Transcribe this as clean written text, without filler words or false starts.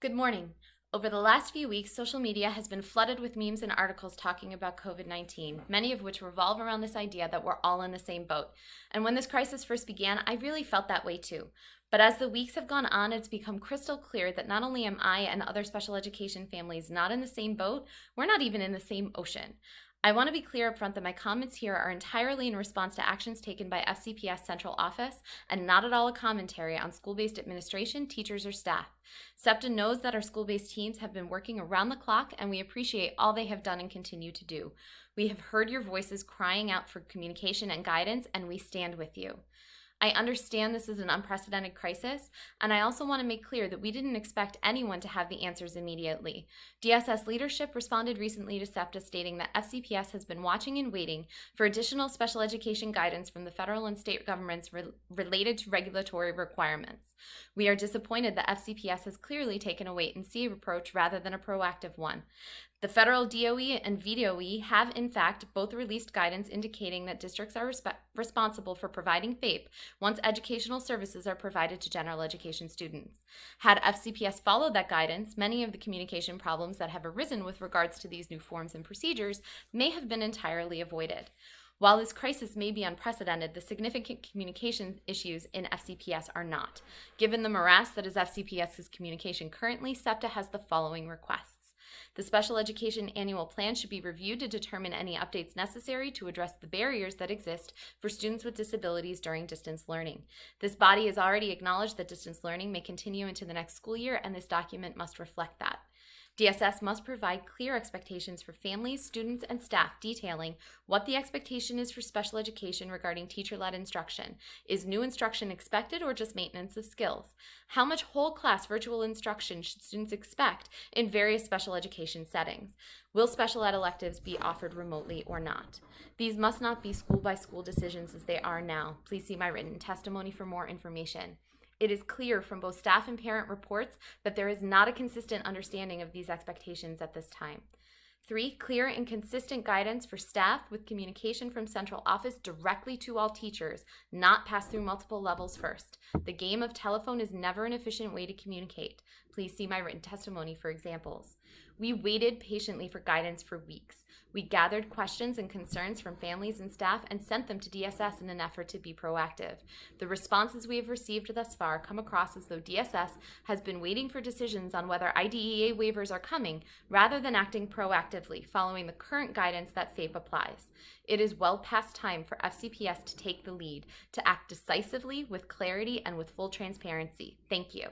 Good morning. Over the last few weeks, social media has been flooded with memes and articles talking about COVID-19, many of which revolve around this idea that we're all in the same boat. And when this crisis first began, I really felt that way too. But as the weeks have gone on, it's become crystal clear that not only am I and other special education families not in the same boat, we're not even in the same ocean. I want to be clear up front that my comments here are entirely in response to actions taken by FCPS Central Office and not at all a commentary on school-based administration, teachers, or staff. SEPTA knows that our school-based teams have been working around the clock, and we appreciate all they have done and continue to do. We have heard your voices crying out for communication and guidance, and we stand with you. I understand this is an unprecedented crisis, and I also want to make clear that we didn't expect anyone to have the answers immediately. DSS leadership responded recently to SEPTA stating that FCPS has been watching and waiting for additional special education guidance from the federal and state governments related to regulatory requirements. We are disappointed that FCPS has clearly taken a wait-and-see approach rather than a proactive one. The federal DOE and VDOE have, in fact, both released guidance indicating that districts are responsible for providing FAPE once educational services are provided to general education students. Had FCPS followed that guidance, many of the communication problems that have arisen with regards to these new forms and procedures may have been entirely avoided. While this crisis may be unprecedented, the significant communication issues in FCPS are not. Given the morass that is FCPS's communication currently, SEPTA has the following requests. The special education annual plan should be reviewed to determine any updates necessary to address the barriers that exist for students with disabilities during distance learning. This body has already acknowledged that distance learning may continue into the next school year, and this document must reflect that. DSS must provide clear expectations for families, students, and staff detailing what the expectation is for special education regarding teacher-led instruction. Is new instruction expected or just maintenance of skills? How much whole class virtual instruction should students expect in various special education settings? Will special ed electives be offered remotely or not? These must not be school-by-school decisions as they are now. Please see my written testimony for more information. It is clear from both staff and parent reports that there is not a consistent understanding of these expectations at this time. 3, clear and consistent guidance for staff with communication from central office directly to all teachers, not pass through multiple levels first. The game of telephone is never an efficient way to communicate. Please see my written testimony for examples. We waited patiently for guidance for weeks. We gathered questions and concerns from families and staff and sent them to DSS in an effort to be proactive. The responses we have received thus far come across as though DSS has been waiting for decisions on whether IDEA waivers are coming rather than acting proactively, following the current guidance that FAPE applies. It is well past time for FCPS to take the lead, to act decisively, with clarity, and with full transparency. Thank you.